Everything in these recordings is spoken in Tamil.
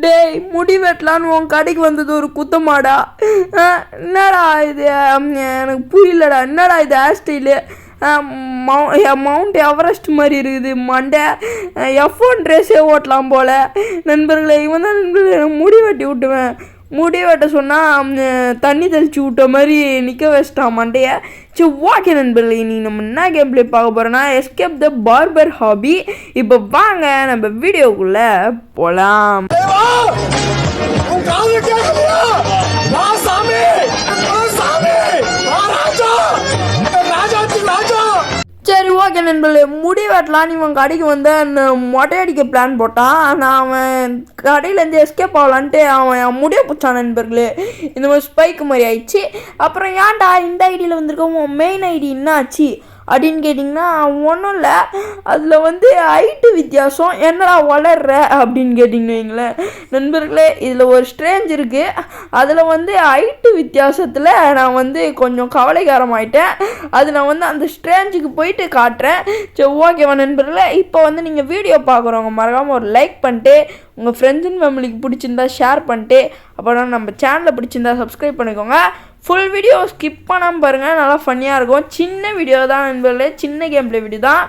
டேய் முடி வெட்டலான்னு உன் கடைக்கு வந்தது ஒரு குத்தமாடா? என்னடா இது? எனக்கு புரியலடா. என்னடா இது ஹேர் ஸ்டைலு? மவுண்ட் எவரெஸ்ட் மாதிரி இருக்குது மண்டை. F1 ரேஸே ஓட்டலாம் போல் நண்பர்களே. இவன் தான் நண்பர்களே முடி வெட்டி விட்டுவேன். முடி வெட்ட சொன்னால் தண்ணி தெளிச்சு விட்ட மாதிரி நிற்க வச்சிட்டான் மண்டையை. சரி ஓகே நண்பர்களே, நீங்கள் நம்ம என்ன கேம் பிளே பார்க்க போகிறோன்னா எஸ்கேப் த பார்பர் ஹாபி. இப்போ வாங்க நம்ம வீடியோக்குள்ளே போகலாம். சரி ஓகே நண்பர்களே, முடி வெட்டலான்னு இவன் கடைக்கு வந்து அந்த மொட்டையடிக்க பிளான் போட்டான். நான் அவன் கடையிலேருந்து எஸ்கேப் ஆகலான்ட்டு அவன் முடிய பிடிச்சான் நண்பர்களே. இந்த மாதிரி ஸ்பைக்கு மாதிரி ஆயிடுச்சு. அப்புறம் ஏன்டா இந்த ஐடியில் வந்திருக்கோம், உன் மெயின் ஐடி என்ன ஆச்சு அப்படின்னு கேட்டிங்கன்னா ஒன்றும் இல்லை, அதில் வந்து ஹைட்டு வித்தியாசம், என்னடா வளர்ற அப்படின்னு கேட்டிங்கன்னு வைங்களேன் நண்பர்களே. இதில் ஒரு ஸ்ட்ரேஞ்ச் இருக்குது. அதில் வந்து ஹைட்டு வித்தியாசத்தில் நான் வந்து கொஞ்சம் கவலைக்காரமாயிட்டேன். அது நான் வந்து அந்த ஸ்ட்ரேஞ்சுக்கு போயிட்டு காட்டுறேன். சரி ஓகேவா நண்பர்களே. இப்போ வந்து நீங்கள் வீடியோ பார்க்குறவங்க மறக்காமல் ஒரு லைக் பண்ணிட்டு உங்கள் ஃப்ரெண்ட்ஸ் அண்ட் ஃபேமிலிக்கு பிடிச்சிருந்தா ஷேர் பண்ணிட்டு அப்புறம் நம்ம சேனலை பிடிச்சிருந்தா சப்ஸ்கிரைப் பண்ணிக்கோங்க. ஃபுல் வீடியோ ஸ்கிப் பண்ணாமல் பாருங்கள், நல்லா ஃபன்னியாக இருக்கும். சின்ன வீடியோ தான் நண்பர்களே, சின்ன கேம் பிளே வீடியோ தான்.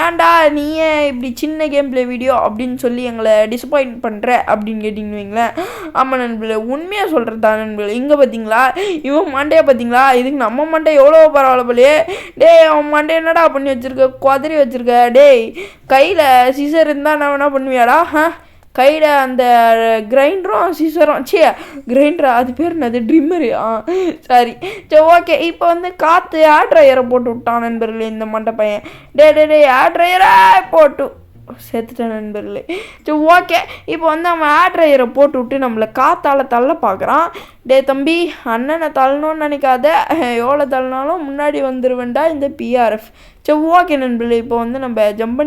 ஏன்டா நீயே இப்படி சின்ன கேம் பிளே வீடியோ அப்படின்னு சொல்லி எங்களை டிசப்பாயிண்ட் பண்ணுற அப்படின்னு கேட்டிங்கன்னு வைங்களேன். ஆமாம் நண்பர்களே, உண்மையாக சொல்கிறது தான் நண்பர்களே. இங்கே பார்த்தீங்களா இவன் மண்டையை பார்த்தீங்களா, இதுக்கு நம்ம மண்டை எவ்வளோ பரவாயில்ல போலையே. டேய் அவன் மண்டை என்னடா பண்ணி வச்சுருக்க, குதறி வச்சுருக்க. டேய் கையில் சிசர் இருந்தால் நான் என்ன பண்ணுவியாடா? கையில் அந்த கிரைண்டரும் சீசரும் கிரைண்டரா அது பேர் என்னது, ட்ரிம்மரு. சரி ஓகே. இப்போ வந்து காற்று ஏர் ட்ரையரை போட்டு விட்டான் நண்பர்களே இந்த மண்டை பையன். டே ஏர் ட்ரையரை போட்டு சேர்த்துட்டேன் நண்பர்களே. சரி ஓகே. இப்போ வந்து அவன் ஏர் ட்ரையரை போட்டு விட்டு நம்மளை காற்றால் தள்ள பார்க்குறான். டே தம்பி, அண்ணனை தள்ளணும்னு நினைக்காத, எவ்வளோ தள்ளினாலும் முன்னாடி வந்துடுவேண்டா இந்த PRF. சரி ஓகே நண்பர்களே. இப்போ வந்து நம்ம ஜம்ப்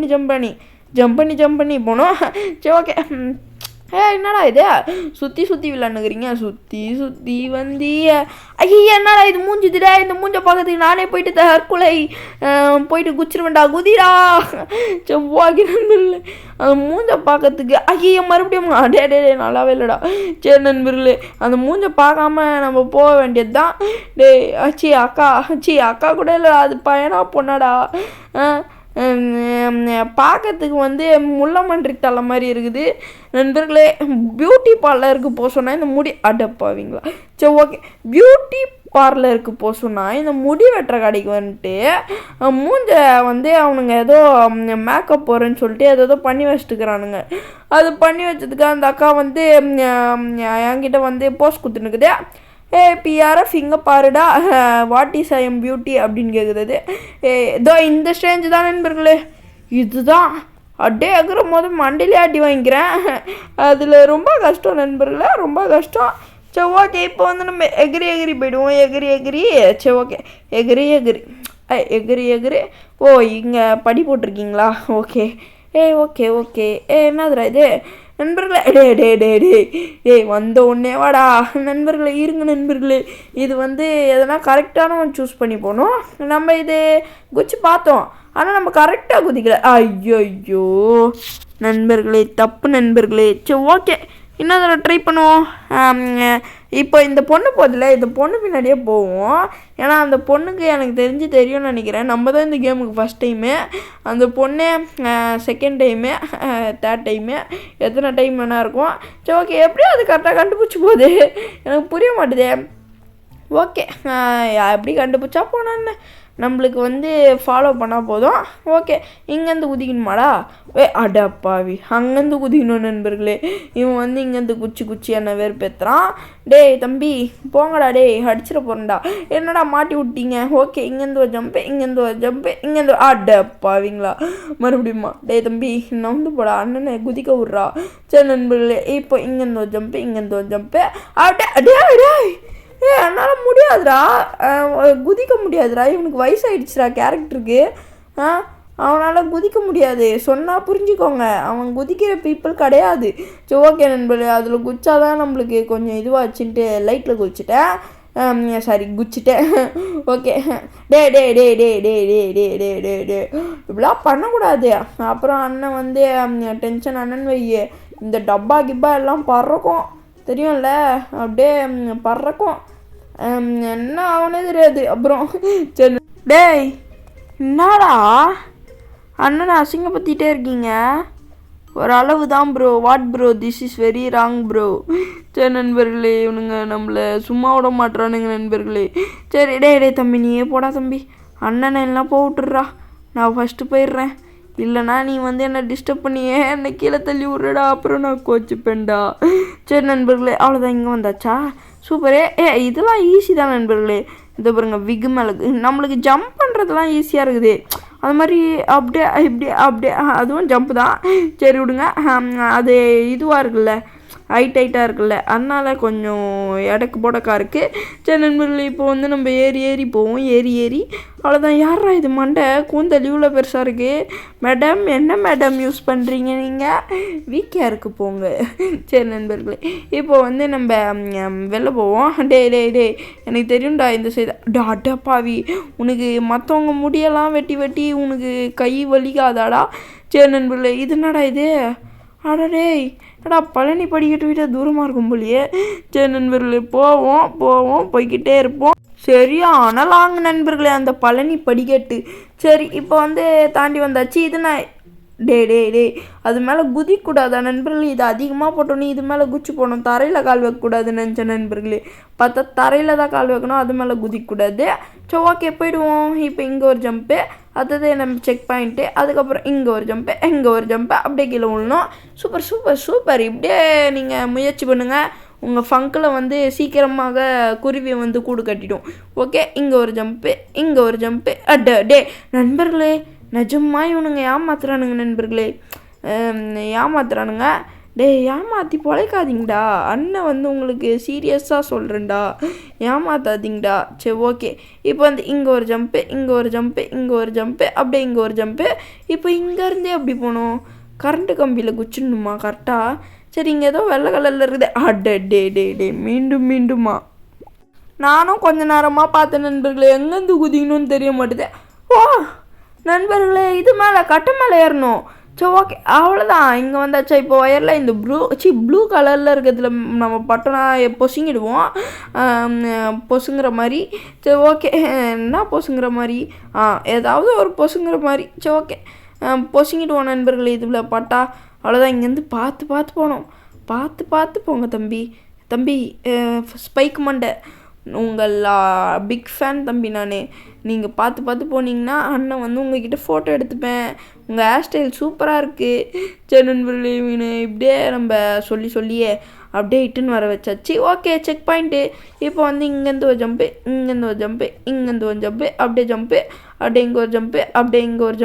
பண்ணி போனோம். சரி ஓகே. என்னடா இது சுற்றி விளாண்டுக்கிறீங்க, சுற்றி வந்தி. ஐயா என்னடா இது மூஞ்சுதுடா, இந்த மூஞ்சை பார்க்கறதுக்கு நானே போயிட்டு தற்கொலை போயிட்டு குச்சிருவேண்டா, குதிரா. சரி ஓகே நண்பர்களே, அந்த மூஞ்சை பார்க்கறதுக்கு ஐயா மறுபடியும் டே நல்லாவே இல்லைடா. சரி நண்பர்களே, அந்த மூஞ்சை பார்க்காம நம்ம போக வேண்டியது தான். டே அக்கா கூட இல்லை, அது பையனா பொண்ணாடா. பார்க்கறதுக்கு வந்து முள்ளமன்றி தலை மாதிரி இருக்குது நண்பர்களே. பியூட்டி பார்லருக்கு போக சொன்னால் இந்த முடி அடப்பாவீங்களா. சரி ஓகே. பியூட்டி பார்லருக்கு போக சொன்னால் இந்த முடி வெட்டுற கடைக்கு வந்துட்டு மூஞ்சை வந்து அவனுங்க ஏதோ மேக்கப் போடுறேன்னு சொல்லிட்டு ஏதோ பண்ணி வச்சுட்டுக்கிறானுங்க. அது பண்ணி வச்சதுக்கு அந்த அக்கா வந்து என்கிட்ட வந்து போஸ்ட் கொடுத்துனுக்குது. PRF இங்கே பாருடா, what is I am beauty அப்படின்னு கேட்குறது. இதோ இந்த ஸ்டேஞ்சு தான் நண்பர்களே, இதுதான் அட்டே எகிற போது மண்டையிலே அடி வாங்கிக்கிறேன். அதில் ரொம்ப கஷ்டம் நண்பர்களே, ரொம்ப கஷ்டம். சரி ஓகே. இப்போ வந்து நம்ம எகிரி போயிடுவோம். எகிரி சரி ஓகே. எகிரி ஓ இங்கே படி போட்டிருக்கீங்களா? Okay okay. என்னதுடா இது நண்பர்களே? டே வந்த உடனே வாடா நண்பர்களே. இருங்க நண்பர்களே, இது வந்து எதனா கரெக்டான சூஸ் பண்ணி போகணும். நம்ம இது குச்சி பார்த்தோம், ஆனால் நம்ம கரெக்டாக குதிக்கல. ஐயோ நண்பர்களே, தப்பு நண்பர்களே. சரி ஓகே, இன்னும் ட்ரை பண்ணுவோம். இப்போ இந்த பொண்ணு போதில்ல, இந்த பொண்ணு பின்னாடியே போவோம். ஏன்னா அந்த பொண்ணுக்கு எனக்கு தெரியும்னு நினைக்கிறேன். நம்ம தான் இந்த கேமுக்கு ஃபஸ்ட் டைமு, அந்த பொண்ணு செகண்ட் டைமு, தேர்ட் டைமு, எத்தனை டைம் வேணா இருக்கும். சரி ஓகே. எப்படியும் அது கரெக்டாக கண்டுபிடிச்சி போகுது, எனக்கு புரிய மாட்டுதே. ஓகே, எப்படி கண்டுபிடிச்சா போனான்னு நம்மளுக்கு வந்து ஃபாலோ பண்ணால் போதும். ஓகே. இங்கேருந்து குதிக்கணுமாடா? அடப்பாவி, அங்கேருந்து குதிக்கணும் நண்பர்களே. இவன் வந்து இங்கேருந்து குச்சி என்ன வெறுப்பேற்றுறான். டேய் தம்பி போங்கடா, அடிச்சிட போகிறேன்டா. என்னடா மாட்டி விட்டீங்க? ஓகே. இங்கேருந்து ஒரு ஜம்பு, அடப்பாவிங்களா மறுபடியுமா? டேய் தம்பி நவுந்து போடா, அண்ணனை குதிக்க விட்றா. சரி நண்பர்களே, இப்போ இங்கேருந்து ஒரு ஜம்பு. என்னால் முடியாதுடா, குதிக்க முடியாதுடா. இவனுக்கு வயசாகிடுச்சுடா கேரக்டருக்கு. அவனால் குதிக்க முடியாது, சொன்னால் புரிஞ்சுக்கோங்க. அவன் குதிக்கிற பீப்புள் கிடையாது. சரி ஓகே நண்பர்களே, அதில் குச்சாதான் நம்மளுக்கு கொஞ்சம் இதுவாச்சுன்ட்டு லைட்டில் குச்சிட்டேன். ஓகே. டே இப்படிலாம் பண்ணக்கூடாது. அப்புறம் அண்ணன் வந்து டென்ஷன் அண்ணன் வையே இந்த டப்பா கிப்பா எல்லாம் பறக்கும் தெரியும்ல, அப்படியே பறக்கும். என்ன ஆகுனே தெரியாது. அப்புறம் சரி டேய் என்னடா அண்ணனை அசிங்கப்படுத்திட்டே இருக்கீங்க? ஒரு அளவு தான் bro. What bro, this is very wrong bro. சரி நண்பர்களே, இவனுங்க நம்மளை சும்மா விட மாட்டுறானுங்க நண்பர்களே. சரி டே தம்பி நீயே போடா தம்பி, அண்ணனை எல்லாம் போட்டுடுறா, நான் ஃபஸ்ட்டு போயிடுறேன். இல்லைனா நீ என்னை டிஸ்டர்ப் பண்ணியே என்னை கீழே தள்ளி விட்றடா, அப்புறம் நான் கோச்சுப்பேன்டா. சரி நண்பர்களே, அவ்வளோதான். இங்கே வந்தாச்சா, சூப்பரே. இதெல்லாம் ஈஸி தான் நண்பர்களே. இதை பாருங்க, விகு மேலே நம்மளுக்கு ஜம்ப் பண்ணுறதுலாம் ஈஸியாக இருக்குது. அது மாதிரி அப்படியே அப்படியே அதுவும் ஜம்ப்பு தான். சரி விடுங்க. அது இதுவாக இருக்குல்ல, ஹைட்டாக இருக்குல்ல, அதனால் கொஞ்சம் எடக்கு போடக்கா இருக்குது. சரி நண்பர்களே, இப்போ நம்ம ஏறி போவோம். ஏறி அவ்வளோதான். யாரா இது மண்டை கூந்தல் இவ்வளோ பெருசாக இருக்குது? மேடம் என்ன மேடம் யூஸ் பண்ணுறீங்க நீங்கள்? வீக்கேருக்கு போங்க. சரி நண்பர்களே, இப்போ நம்ம வெளில போவோம். டே எனக்கு தெரியும்டா இந்த சைடு. அடப்பாவி, உனக்கு மற்றவங்க முடியெல்லாம் வெட்டி உனக்கு கை வலிக்காதாடா? சரி நண்பர்களே, இது என்னடா இது? அடடே ஏடா பழனி படிக்கட்டு விட தூரமாக இருக்கும் போலியே. சரி நண்பர்களே, போவோம் போய்கிட்டே இருப்போம். சரியான லாங் நண்பர்களே அந்த பழனி படிக்கட்டு. சரி இப்போ தாண்டி வந்தாச்சு. இது நான் டே அது மேலே குதிக்கூடாதா நண்பர்களே? இது அதிகமாக போட்டோன்னே இது மேலே குச்சி போகணும், தரையில் கால் வைக்கக்கூடாதுன்னு நினச்சேன் நண்பர்களே. பார்த்தா தரையில் தான் கால் வைக்கணும், அது மேலே குதிக்கக்கூடாது. சரி ஓகே போயிடுவோம். இப்போ இங்கே ஒரு ஜம்ப்பு, அடுத்தது நம்ம செக் பாயிண்ட்டு, அதுக்கப்புறம் இங்கே ஒரு ஜம்ப்பு அப்படியே கீழே விழணும். சூப்பர். இப்படியே நீங்கள் முயற்சி பண்ணுங்கள். உங்கள் ஃபங்கில் சீக்கிரமாக குருவியை கூடு கட்டிடும். ஓகே, இங்கே ஒரு ஜம்ப்பு. டே நண்பர்களே, நிஜமா இவனுங்க ஏமாத்துறானுங்க நண்பர்களே, ஏமாத்துறானுங்க. ஏமாற்றி பொழைக்காதீங்கடா, அண்ணன் உங்களுக்கு சீரியஸாக சொல்கிறேன்டா, ஏமாத்தாதீங்கடா. சரி ஓகே, இப்போ இங்கே ஒரு ஜம்ப்பு, அப்படியே இங்கே ஒரு ஜம்ப்பு. இப்போ இங்கேருந்தே அப்படி போகணும், கரண்ட்டு கம்பியில் குச்சிடணுமா கரெக்டாக? சரி இங்கே ஏதோ வெள்ளை கலரில் இருக்குது. டே மீண்டுமா? நானும் கொஞ்ச நேரமாக பார்த்தேன் நண்பர்களே, எங்கேருந்து குதிக்கணும்னு தெரிய மாட்டேது. ஓ நண்பர்களே, இது மேலே கட்டை மேலே ஏறணும். சரி ஓகே, அவ்வளோதான். இங்கே வந்தாச்சா. இப்போ ஒயரில் இந்த ப்ளூ கலரில் இருக்கிறதுல நம்ம பட்டனா பொசுங்கிடுவோம், பொசுங்கிற மாதிரி. சரி ஓகே, என்ன பொசுங்கிற மாதிரி? ஏதாவது ஒரு பொசுங்கிற மாதிரி. சரி ஓகே, பொசுங்கிடுவோம் நண்பர்களே. இதில் பட்டா அவ்வளோதான். இங்கேருந்து பார்த்து போகணும். பார்த்து போங்க தம்பி. ஸ்பைக் மண்டை, உங்கள் பிக் ஃபேன் தம்பி நான். நீங்கள் பார்த்து போனீங்கன்னா அண்ணன் உங்ககிட்ட ஃபோட்டோ எடுத்துப்பேன். உங்கள் ஹேர் ஸ்டைல் சூப்பராக இருக்குது. சரி நண்பர்களே, இப்படியே நம்ம சொல்லியே அப்படியே இட்டுன்னு வர வச்சாச்சு. Okay, check point. இப்போ இங்கேருந்து ஒரு ஜம்ப்பு, இங்கேருந்து ஒரு ஜம்ப்பு, அப்படியே ஜம்ப்பு, அப்படியே இங்கே ஒரு ஜம்ப்பு, அப்படியே இங்கே ஒரு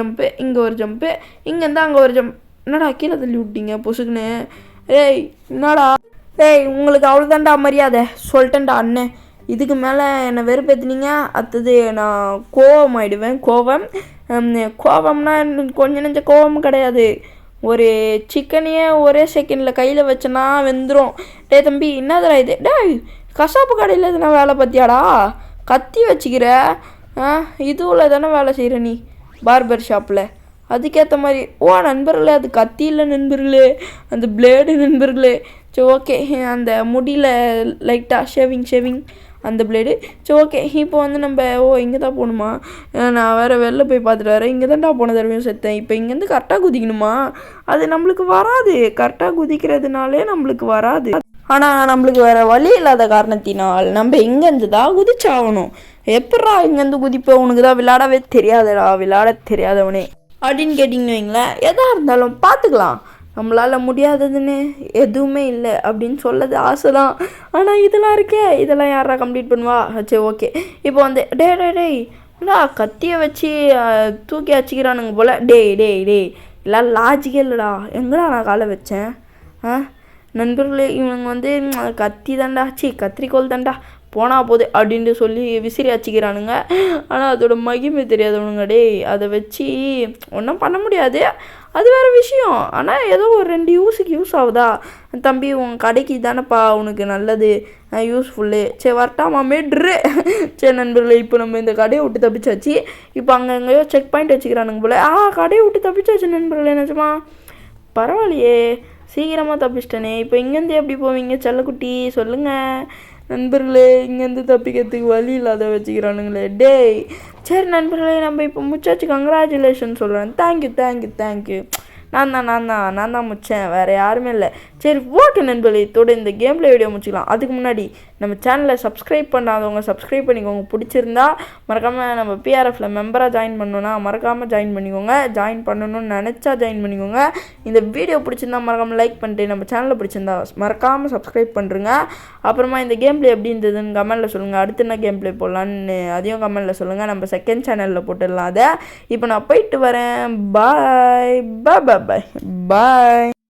ஜம்ப்பு, இங்கேருந்து அங்கே ஒரு ஜம்ப். என்னடா கீழே தள்ளி விட்டீங்க பொசுக்குன்னு? என்னடா உங்களுக்கு அவ்வளோதான்டா மரியாதை, சொல்லிட்டேன்டா அண்ணன். இதுக்கு மேலே என்னை வெறுப்பேற்றினீங்க, அடுத்தது நான் கோவமாயிடுவேன். கோவம்னா கொஞ்சம் நெஞ்ச கோவம் கிடையாது. ஒரு சிக்கனையே ஒரே செகண்டில் கையில் வச்சேன்னா வெந்துடும். தம்பி என்னதுடா இது? கசாப்பு கடையில் எதுனா வேலை பார்த்தியாடா? கத்தி வச்சுக்கிற இதுவில் தானே வேலை செய்கிற நீ, பார்பர் ஷாப்பில். அதுக்கேற்ற மாதிரி. நண்பர்களே, அது கத்தி இல்லை நண்பர்களே, அந்த பிளேடு நண்பர்களே. சரி ஓகே, அந்த முடியில் லைட்டாக ஷேவிங் அந்த பிளேடு. சரி ஓகே, இப்போ நம்ம இங்கே தான் போகணுமா? நான் வேறு வெளில போய் பார்த்துட்டு வரேன். இங்கே தான்டா போன தடவையும் செத்தேன். இப்போ இங்கேருந்து கரெக்டாக குதிக்கணுமா? அது நம்மளுக்கு வராது. கரெக்டாக குதிக்கிறதுனாலே நம்மளுக்கு வராது. ஆனால் நம்மளுக்கு வேறு வழி இல்லாத காரணத்தினால் நம்ம இங்கேருந்து தான் குதிச்சாகணும். எப்படா இங்கேருந்து குதிப்போம்? உனக்கு தான் விளையாடவே தெரியாதடா, விளையாட தெரியாதவனே அப்படின்னு கேட்டிங்கன்னு வைங்களேன். எதாக இருந்தாலும் பார்த்துக்கலாம், நம்மளால் முடியாததுன்னு எதுவுமே இல்லை அப்படின்னு சொல்லது ஆசை தான். ஆனால் இதெல்லாம் இருக்கே, இதெல்லாம் யாரா கம்ப்ளீட் பண்ணுவா? சரி ஓகே, இப்போ டேய் கத்தியை வச்சு தூக்கி வச்சுக்கிறானுங்க போல். டேய் எல்லாம் லாஜிக்கே இல்லைடா. எங்கடா நான் காலை வச்சேன்? நண்பர்களே, இவனுங்க கத்தி தாண்டா, கத்திரிக்கோள் தாண்டா போனால் போகுது அப்படின்ட்டு சொல்லி விசிறி அச்சிக்கிறானுங்க. ஆனால் அதோட மகிமை தெரியாதவனுங்க. அதை வச்சு ஒன்றும் பண்ண முடியாது, அது வேறு விஷயம். ஆனால் ஏதோ ஒரு 2 யூஸுக்கு யூஸ் ஆகுதா? தம்பி உன் கடைக்கு தானேப்பா உனக்கு நல்லது, யூஸ்ஃபுல்லு. சரி வரட்டாமா மேட்ரு. சரி நண்பர்களே, இப்போ நம்ம இந்த கடையை விட்டு தப்பிச்சாச்சு. இப்போ அங்கங்கேயோ செக் பாயிண்ட் வச்சுக்கிறானுங்க போல். கடையை விட்டு தப்பிச்சாச்சு நண்பர்களே. நினச்சமா பரவாயில்லையே. சீக்கிரமாக தப்பிச்சிட்டனே. இப்போ இங்கேருந்து எப்படி போவீங்க செல்லக்குட்டி சொல்லுங்கள் நண்பர்களே. இங்கேருந்து தப்பிக்கிறதுக்கு வழி இல்லாத வச்சுக்கிறானுங்களே டேய். சரி நண்பர்களே, நம்ம இப்போ முச்சாச்சு. கங்க்ராச்சுலேஷன் சொல்கிறேன். தேங்க்யூ. நான் தான் முச்சேன், வேறு யாருமே இல்லை. சரி ஓகே நண்பர்களே, இதோட இந்த கேமில் வீடியோ முடிச்சிக்கலாம். அதுக்கு முன்னாடி நம்ம சேனலை சப்ஸ்கிரைப் பண்ணாதவங்க சப்ஸ்கிரைப் பண்ணிக்கோங்க. பிடிச்சிருந்தா மறக்காமல் நம்ம பிஆர்எஃப்ல மெம்பராக ஜாயின் பண்ணணுன்னா மறக்காமல் ஜாயின் பண்ணிக்கோங்க. ஜாயின் பண்ணணும்னு நினச்சா ஜாயின் பண்ணிக்கோங்க. இந்த வீடியோ பிடிச்சிருந்தா மறக்காமல் லைக் பண்ணிட்டு நம்ம சேனலில் பிடிச்சிருந்தா மறக்காமல் சப்ஸ்கிரைப் பண்ணுறங்க. அப்புறமா இந்த கேம் பிளே எப்படி இருந்ததுன்னு கமெண்ட்டில் சொல்லுங்கள். அடுத்து என்ன கேம் பிளே போடலான்னு அதையும் கமெண்ட்டில் சொல்லுங்கள். நம்ம செகண்ட் சேனலில் போட்டுடலாம் அதை. இப்போ நான் போயிட்டு வரேன். பாய்.